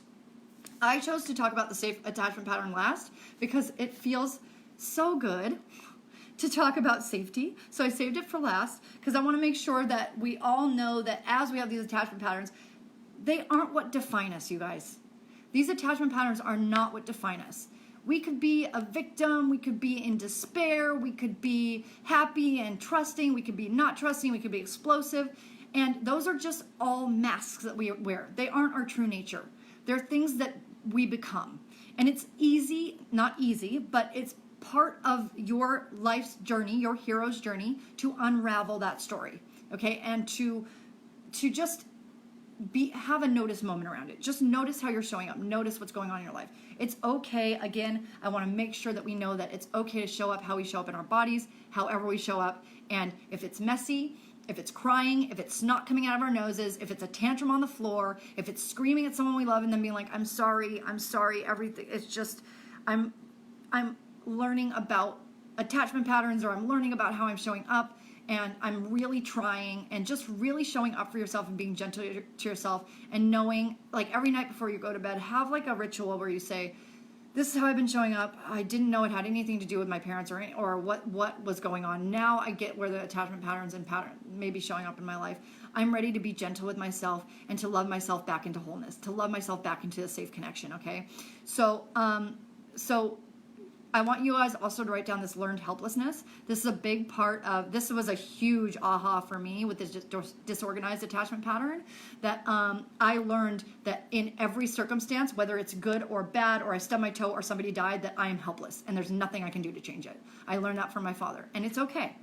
S1: I chose to talk about the safe attachment pattern last because it feels so good to talk about safety. So I saved it for last because I want to make sure that we all know that as we have these attachment patterns, they aren't what define us, you guys. These attachment patterns are not what define us. We could be a victim, we could be in despair, we could be happy and trusting, we could be not trusting, we could be explosive. And those are just all masks that we wear. They aren't our true nature. They're things that we become. And it's not easy, but it's part of your life's journey, your hero's journey, to unravel that story, okay? And to just have a notice moment around it. Just notice how you're showing up. Notice what's going on in your life. It's okay. Again, I want to make sure that we know that it's okay to show up how we show up in our bodies, however we show up. And if it's messy, if it's crying, if it's snot coming out of our noses, if it's a tantrum on the floor, if it's screaming at someone we love and then being like, I'm sorry, everything. It's just, I'm learning about attachment patterns, or I'm learning about how I'm showing up, and I'm really trying and just really showing up for yourself and being gentle to yourself, and knowing, like every night before you go to bed, have like a ritual where you say, this is how I've been showing up. I didn't know it had anything to do with my parents or what was going on. Now I get where the attachment patterns and may be showing up in my life. I'm ready to be gentle with myself and to love myself back into wholeness, to love myself back into a safe connection, okay? So I want you guys also to write down this learned helplessness. This is a big part of, this was a huge aha for me with this disorganized attachment pattern, that I learned that in every circumstance, whether it's good or bad, or I stubbed my toe or somebody died, that I am helpless and there's nothing I can do to change it. I learned that from my father, and it's okay.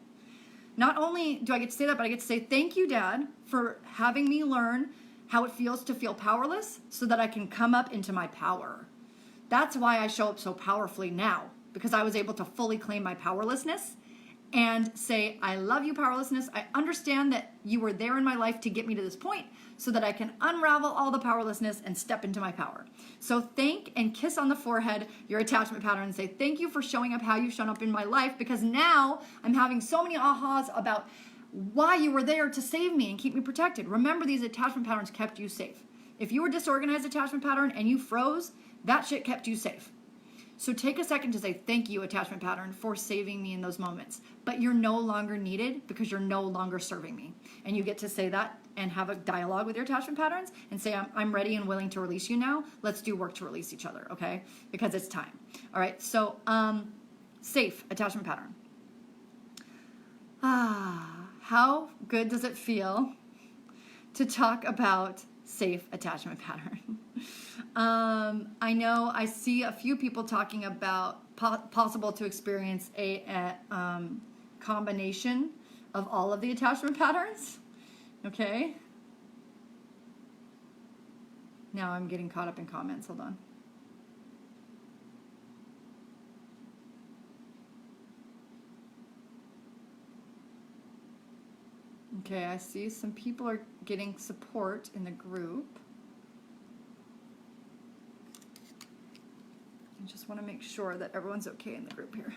S1: Not only do I get to say that, but I get to say, thank you, Dad, for having me learn how it feels to feel powerless so that I can come up into my power. That's why I show up so powerfully now, because I was able to fully claim my powerlessness and say, I love you, powerlessness. I understand that you were there in my life to get me to this point so that I can unravel all the powerlessness and step into my power. So thank and kiss on the forehead your attachment pattern and say, thank you for showing up how you've shown up in my life, because now I'm having so many ahas about why you were there to save me and keep me protected. Remember, these attachment patterns kept you safe. If you were disorganized attachment pattern and you froze, that shit kept you safe. So take a second to say, thank you, attachment pattern, for saving me in those moments. But you're no longer needed because you're no longer serving me. And you get to say that and have a dialogue with your attachment patterns and say, I'm ready and willing to release you now. Let's do work to release each other, okay? Because it's time. All right, so safe attachment pattern. How good does it feel to talk about safe attachment pattern? I know I see a few people talking about possible to experience a combination of all of the attachment patterns. Okay. Now I'm getting caught up in comments. Hold on. Okay, I see some people are getting support in the group. I just want to make sure that everyone's okay in the group here.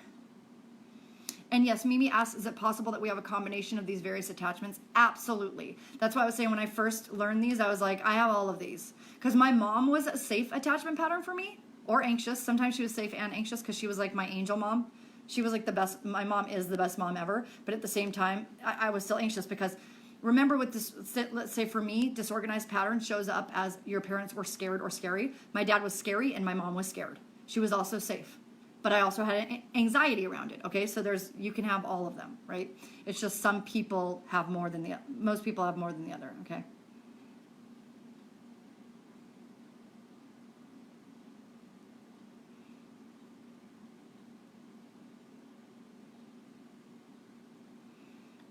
S1: And yes, Mimi asks, is it possible that we have a combination of these various attachments? Absolutely. That's why I was saying when I first learned these, I was like, I have all of these. Because my mom was a safe attachment pattern for me, or anxious. Sometimes she was safe and anxious because she was like my angel mom. She was like the best. My mom is the best mom ever. But at the same time, I was still anxious because remember with this, let's say for me, disorganized pattern shows up as your parents were scared or scary. My dad was scary and my mom was scared. She was also safe. But I also had an anxiety around it, okay? So you can have all of them, right? It's just some people have more than most people have more than the other, okay?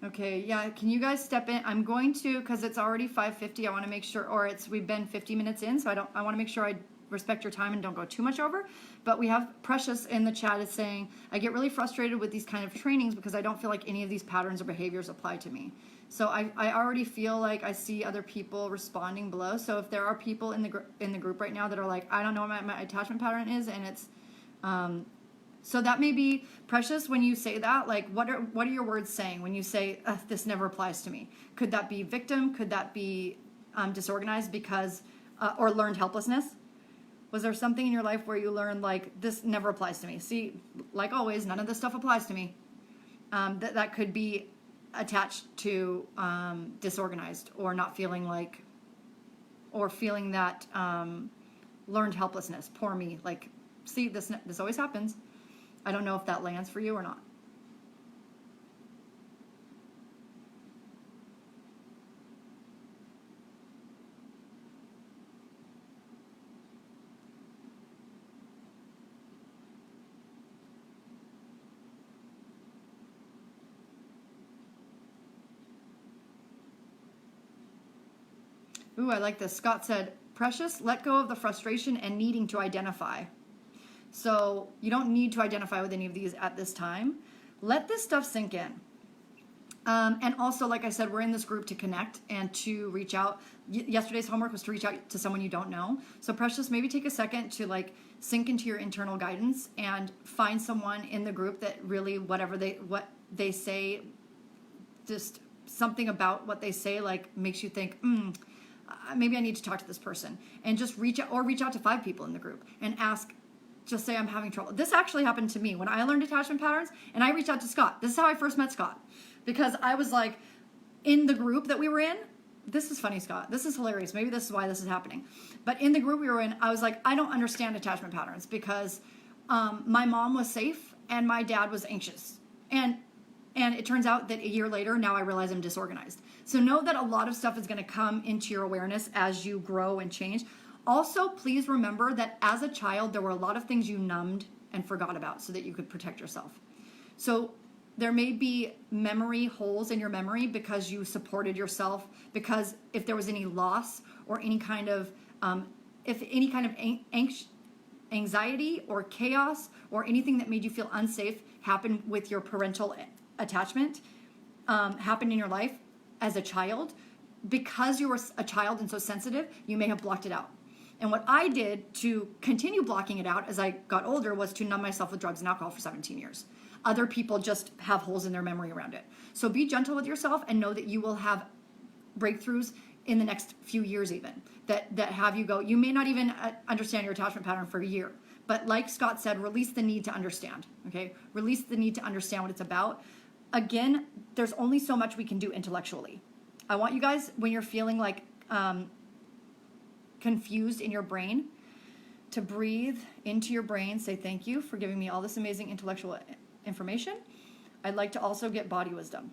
S1: Okay, yeah, can you guys step in? I'm going to, because it's already 5:50, I want to make sure, or we've been 50 minutes in, so I want to make sure I respect your time and don't go too much over. But we have Precious in the chat is saying, I get really frustrated with these kind of trainings because I don't feel like any of these patterns or behaviors apply to me. So I already feel like I see other people responding below. So if there are people in the group right now that are like, I don't know what my attachment pattern is, and it's so that may be Precious when you say that, like what are your words saying when you say this never applies to me? Could that be victim? Could that be disorganized because or learned helplessness? Was there something in your life where you learned like this never applies to me? See, like always, none of this stuff applies to me. That could be attached to disorganized or not feeling like, or feeling that learned helplessness. Poor me. Like, see, this always happens. I don't know if that lands for you or not. Ooh, I like this. Scott said, Precious, let go of the frustration and needing to identify. So you don't need to identify with any of these at this time. Let this stuff sink in. And also, like I said, we're in this group to connect and to reach out. Yesterday's homework was to reach out to someone you don't know. So Precious, maybe take a second to like sink into your internal guidance and find someone in the group that really what they say, just something about what they say like makes you think, maybe I need to talk to this person, and just reach out to 5 people in the group and ask, just say I'm having trouble. This actually happened to me when I learned attachment patterns and I reached out to Scott. This is how I first met Scott, because I was like in the group that we were in. This is funny, Scott. This is hilarious. Maybe this is why this is happening. But in the group we were in, I was like, I don't understand attachment patterns because my mom was safe and my dad was anxious. And it turns out that a year later, now I realize I'm disorganized. So know that a lot of stuff is going to come into your awareness as you grow and change. Also, please remember that as a child, there were a lot of things you numbed and forgot about so that you could protect yourself. So there may be memory holes in your memory because you supported yourself, because if there was any loss or any kind of anxiety or chaos or anything that made you feel unsafe happened with your parental attachment, happened in your life as a child, because you were a child and so sensitive, you may have blocked it out. And what I did to continue blocking it out as I got older was to numb myself with drugs and alcohol for 17 years. Other people just have holes in their memory around it. So be gentle with yourself and know that you will have breakthroughs in the next few years even that have you go. You may not even understand your attachment pattern for a year. But like Scott said, release the need to understand, okay? Release the need to understand what it's about. Again, there's only so much we can do intellectually. I want you guys, when you're feeling like confused in your brain, to breathe into your brain, say thank you for giving me all this amazing intellectual information. I'd like to also get body wisdom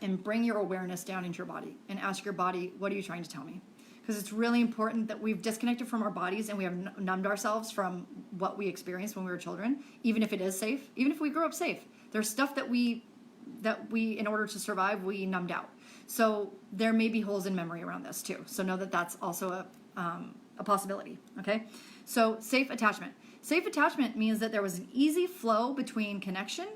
S1: and bring your awareness down into your body and ask your body, what are you trying to tell me? Because it's really important that we've disconnected from our bodies and we have numbed ourselves from what we experienced when we were children, even if it is safe, even if we grew up safe. There's stuff that we, in order to survive, we numbed out. So there may be holes in memory around this too. So know that that's also a possibility, okay? So safe attachment. Safe attachment means that there was an easy flow between connection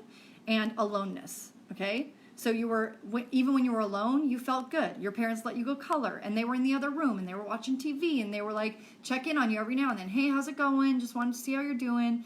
S1: and aloneness, okay? So you were, even when you were alone, you felt good. Your parents let you go color, and they were in the other room, and they were watching TV, and they were like, check in on you every now and then. Hey, how's it going? Just wanted to see how you're doing.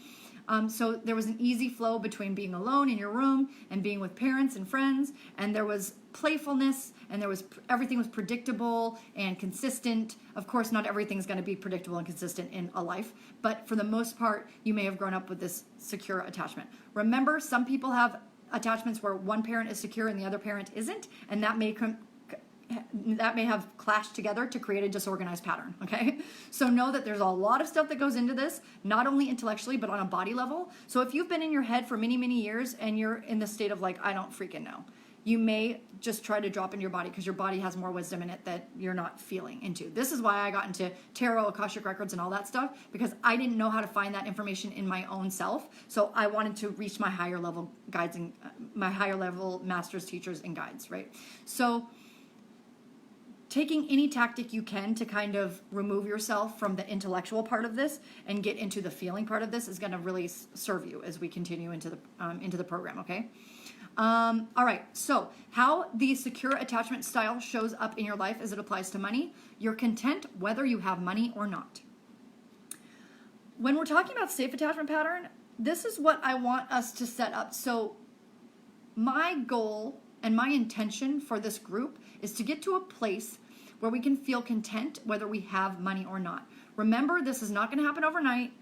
S1: So there was an easy flow between being alone in your room and being with parents and friends, and there was playfulness, and everything was predictable and consistent. Of course, not everything's going to be predictable and consistent in a life, but for the most part, you may have grown up with this secure attachment. Remember, some people have attachments where one parent is secure and the other parent isn't, and that may have clashed together to create a disorganized pattern, okay? So know that there's a lot of stuff that goes into this, not only intellectually, but on a body level. So if you've been in your head for many, many years and you're in the state of like, I don't freaking know, you may just try to drop into your body because your body has more wisdom in it that you're not feeling into. This is why I got into tarot, Akashic Records, and all that stuff, because I didn't know how to find that information in my own self. So I wanted to reach my higher level guides and my higher level masters, teachers, and guides, right? So taking any tactic you can to kind of remove yourself from the intellectual part of this and get into the feeling part of this is going to really serve you as we continue into the program, okay? All right, so how the secure attachment style shows up in your life as it applies to money. You're content whether you have money or not. When we're talking about safe attachment pattern, this is what I want us to set up. So my goal and my intention for this group is to get to a place where we can feel content whether we have money or not. Remember, this is not going to happen overnight.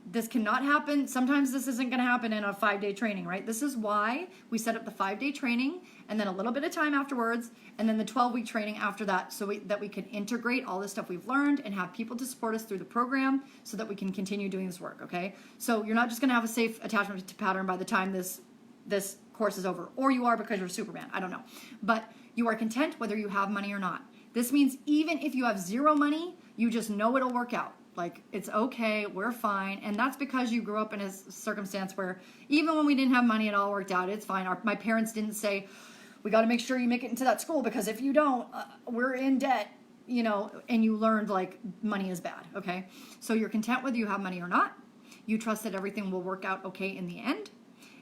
S1: This cannot happen. Sometimes this isn't going to happen in a 5-day training, right? This is why we set up the 5-day training and then a little bit of time afterwards and then the 12-week training after that so that we can integrate all the stuff we've learned and have people to support us through the program so that we can continue doing this work, okay? So you're not just going to have a safe attachment pattern by the time this course is over, or you are because you're Superman, I don't know. But you are content whether you have money or not. This means even if you have zero money, you just know it'll work out. Like, it's okay, we're fine. And that's because you grew up in a circumstance where even when we didn't have money, it all worked out. It's fine. My parents didn't say, we got to make sure you make it into that school because if you don't, we're in debt, you know, and you learned like money is bad, okay? So you're content whether you have money or not. You trust that everything will work out okay in the end.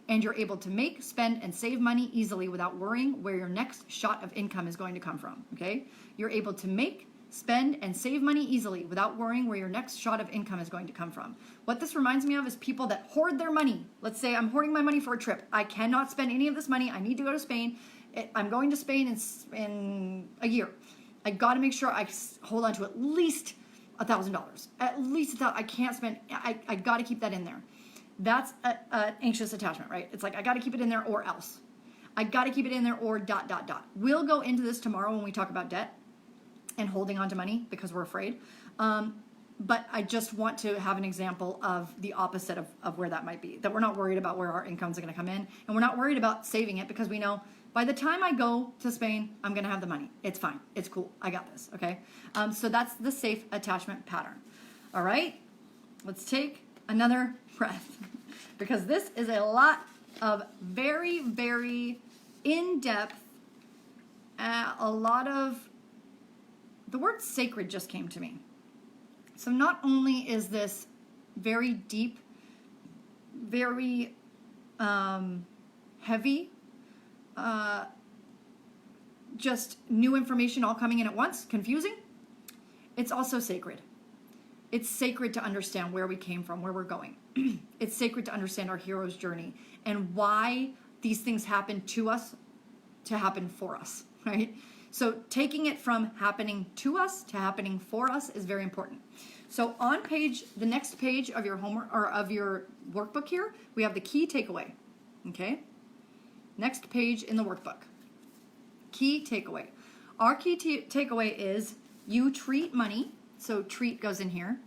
S1: And you're able to make, spend, and save money easily without worrying where your next shot of income is going to come from, okay? You're able to make, spend, and save money easily without worrying where your next shot of income is going to come from. What this reminds me of is people that hoard their money. Let's say I'm hoarding my money for a trip. I cannot spend any of this money. I need to go to Spain. I'm going to Spain in a year. I got to make sure I hold on to at least $1,000. At least $1,000. I can't spend. I got to keep that in there. That's an anxious attachment, right? It's like I got to keep it in there or else. I got to keep it in there or ... We'll go into this tomorrow when we talk about debt and holding on to money because we're afraid. But I just want to have an example of the opposite of where that might be, that we're not worried about where our incomes are going to come in, and we're not worried about saving it because we know by the time I go to Spain, I'm going to have the money. It's fine. It's cool. I got this, okay? So that's the safe attachment pattern. All right? Let's take another breath because this is a lot of very, very in-depth, a lot of, the word sacred just came to me. So not only is this very deep, very heavy, just new information all coming in at once, confusing, it's also sacred. It's sacred to understand where we came from, where we're going. It's sacred to understand our hero's journey and why these things happen to us to happen for us, right? So taking it from happening to us to happening for us is very important. So on the next page of your homework or of your workbook here, we have the key takeaway, okay? Next page in the workbook. Key takeaway. Our key takeaway is you treat money, so treat goes in here.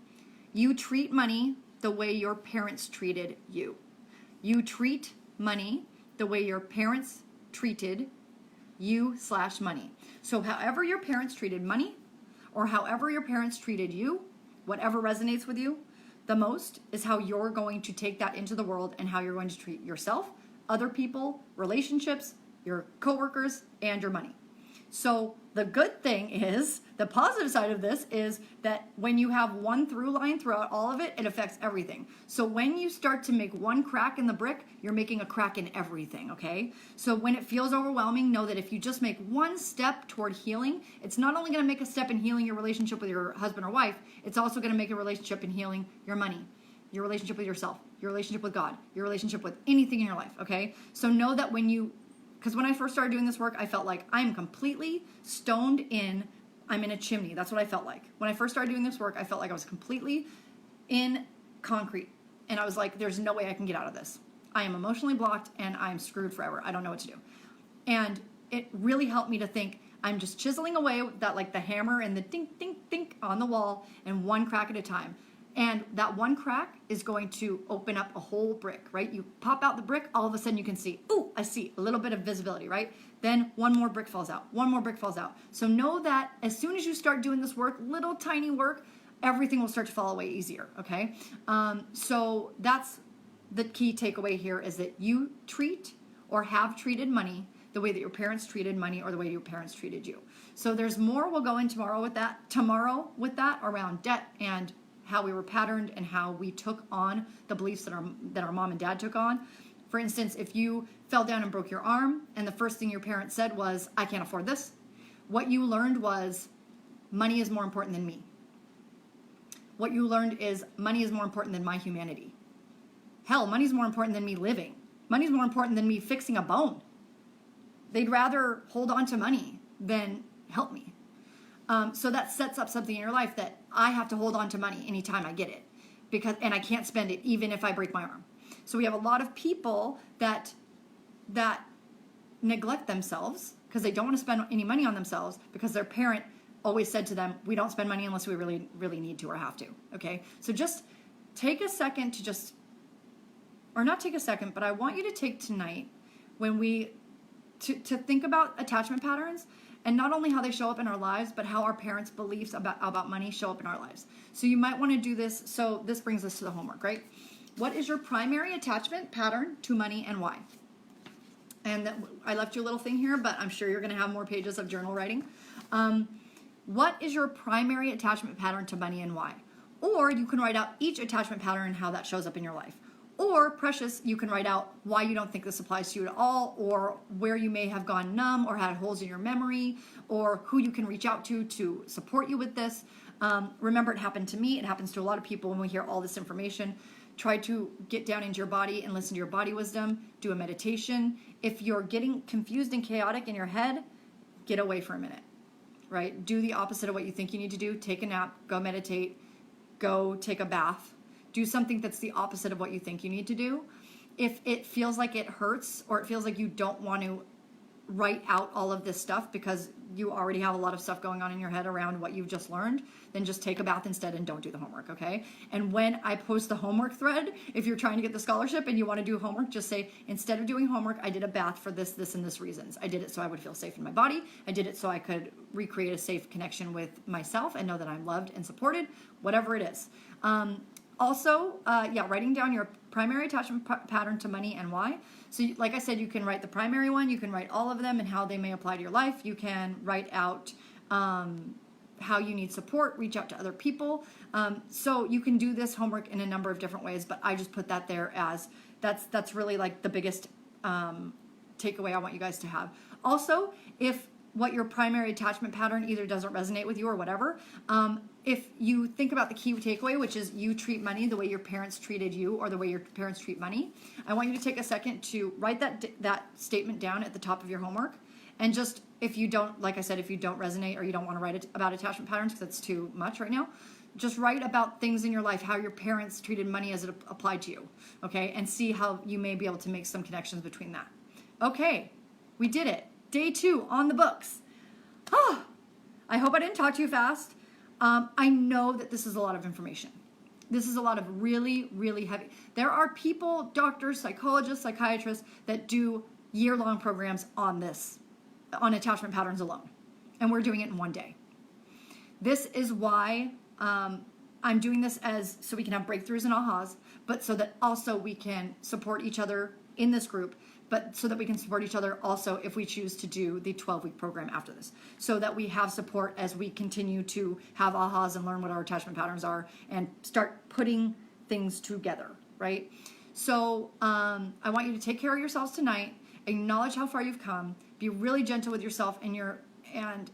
S1: You treat money the way your parents treated you. You treat money the way your parents treated you/money. So however your parents treated money or however your parents treated you, whatever resonates with you the most is how you're going to take that into the world and how you're going to treat yourself, other people, relationships, your coworkers, and your money. So the good thing is, the positive side of this is that when you have one through line throughout all of it, it affects everything. So when you start to make one crack in the brick, you're making a crack in everything, okay? So when it feels overwhelming, know that if you just make one step toward healing, it's not only gonna make a step in healing your relationship with your husband or wife, it's also gonna make a relationship in healing your money, your relationship with yourself, your relationship with God, your relationship with anything in your life, okay? So know that because when I first started doing this work, I felt like I'm completely stoned in, I'm in a chimney. That's what I felt like. When I first started doing this work, I felt like I was completely in concrete. And I was like, there's no way I can get out of this. I am emotionally blocked and I'm screwed forever. I don't know what to do. And it really helped me to think, I'm just chiseling away with that, like the hammer and the dink, dink, dink on the wall, and one crack at a time. And that one crack is going to open up a whole brick, right? You pop out the brick, all of a sudden you can see, ooh, I see a little bit of visibility, right? Then one more brick falls out, one more brick falls out. So know that as soon as you start doing this work, little tiny work, everything will start to fall away easier, okay? So that's the key takeaway here, is that you treat or have treated money the way that your parents treated money or the way your parents treated you. So there's more we'll go in tomorrow with that around debt and how we were patterned and how we took on the beliefs that our mom and dad took on. For instance, if you fell down and broke your arm and the first thing your parents said was, I can't afford this, what you learned was, money is more important than me. What you learned is, money is more important than my humanity. Hell, money's more important than me living. Money's more important than me fixing a bone. They'd rather hold on to money than help me. So that sets up something in your life that I have to hold on to money anytime I get it, and I can't spend it even if I break my arm. So we have a lot of people that neglect themselves because they don't want to spend any money on themselves because their parent always said to them, we don't spend money unless we really, really need to or have to, okay? So just take a second or not take a second, but I want you to take tonight to think about attachment patterns, and not only how they show up in our lives, but how our parents' beliefs about money show up in our lives. So you might want to do this. So this brings us to the homework, right? What is your primary attachment pattern to money and why? And I left you a little thing here, but I'm sure you're going to have more pages of journal writing. What is your primary attachment pattern to money and why? Or you can write out each attachment pattern and how that shows up in your life. Or, precious, you can write out why you don't think this applies to you at all, or where you may have gone numb or had holes in your memory, or who you can reach out to support you with this. Remember, it happened to me. It happens to a lot of people when we hear all this information. Try to get down into your body and listen to your body wisdom. Do a meditation. If you're getting confused and chaotic in your head, get away for a minute, right? Do the opposite of what you think you need to do. Take a nap, go meditate, go take a bath. Do something that's the opposite of what you think you need to do. If it feels like it hurts or it feels like you don't want to write out all of this stuff because you already have a lot of stuff going on in your head around what you've just learned, then just take a bath instead and don't do the homework, okay? And when I post the homework thread, if you're trying to get the scholarship and you want to do homework, just say, instead of doing homework, I did a bath for this, and this reasons. I did it so I would feel safe in my body. I did it so I could recreate a safe connection with myself and know that I'm loved and supported, whatever it is. Also, writing down your primary attachment pattern to money and why. So like I said, you can write the primary one, you can write all of them and how they may apply to your life. You can write out how you need support, reach out to other people. So you can do this homework in a number of different ways, but I just put that there as that's really like the biggest takeaway I want you guys to have. Also, if what your primary attachment pattern either doesn't resonate with you or whatever, if you think about the key takeaway, which is you treat money the way your parents treated you or the way your parents treat money, I want you to take a second to write that statement down at the top of your homework. And just, if you don't, like I said, if you don't resonate or you don't want to write about attachment patterns because that's too much right now, just write about things in your life, how your parents treated money as it applied to you, okay? And see how you may be able to make some connections between that. Okay, we did it. Day 2 on the books. I hope I didn't talk too fast. I know that this is a lot of information. This is a lot of really, really heavy. There are people, doctors, psychologists, psychiatrists that do year-long programs on this, on attachment patterns alone. And we're doing it in one day. This is why I'm doing this so we can have breakthroughs and ahas, but so that also we can support each other in this group, but so that we can support each other also if we choose to do the 12-week program after this, so that we have support as we continue to have ahas and learn what our attachment patterns are and start putting things together, right? So I want you to take care of yourselves tonight, acknowledge how far you've come, be really gentle with yourself and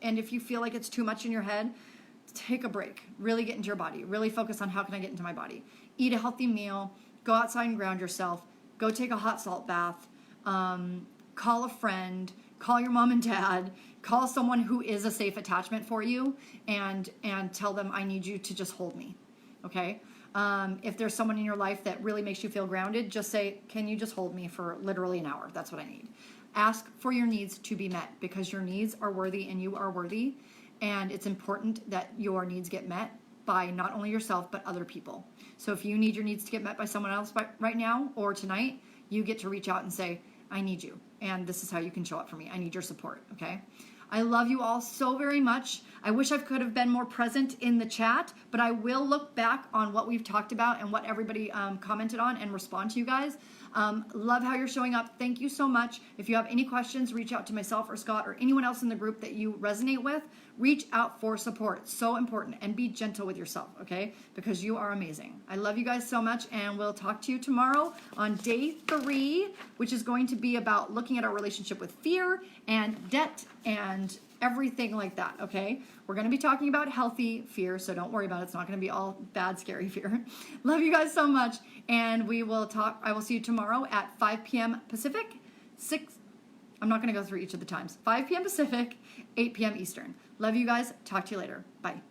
S1: if you feel like it's too much in your head, take a break, really get into your body, really focus on how can I get into my body, eat a healthy meal, go outside and ground yourself, go take a hot salt bath, call a friend, call your mom and dad, call someone who is a safe attachment for you and tell them I need you to just hold me, okay? If there's someone in your life that really makes you feel grounded, just say, can you just hold me for literally an hour? That's what I need. Ask for your needs to be met because your needs are worthy and you are worthy, and it's important that your needs get met by not only yourself but other people. So if you need your needs to get met by someone else right now or tonight, you get to reach out and say, I need you, and this is how you can show up for me. I need your support, okay? I love you all so very much. I wish I could have been more present in the chat, but I will look back on what we've talked about and what everybody commented on and respond to you guys. Love how you're showing up. Thank you so much. If you have any questions, reach out to myself or Scott or anyone else in the group that you resonate with. Reach out for support. It's so important. And be gentle with yourself, okay? Because you are amazing. I love you guys so much, and we'll talk to you tomorrow on day 3, which is going to be about looking at our relationship with fear and debt and everything like that, okay? We're going to be talking about healthy fear, so don't worry about it. It's not going to be all bad, scary fear. Love you guys so much, and we will talk. I will see you tomorrow at 5 p.m. Pacific, I'm not going to go through each of the times. 5 p.m. Pacific, 8 p.m. Eastern. Love you guys. Talk to you later. Bye.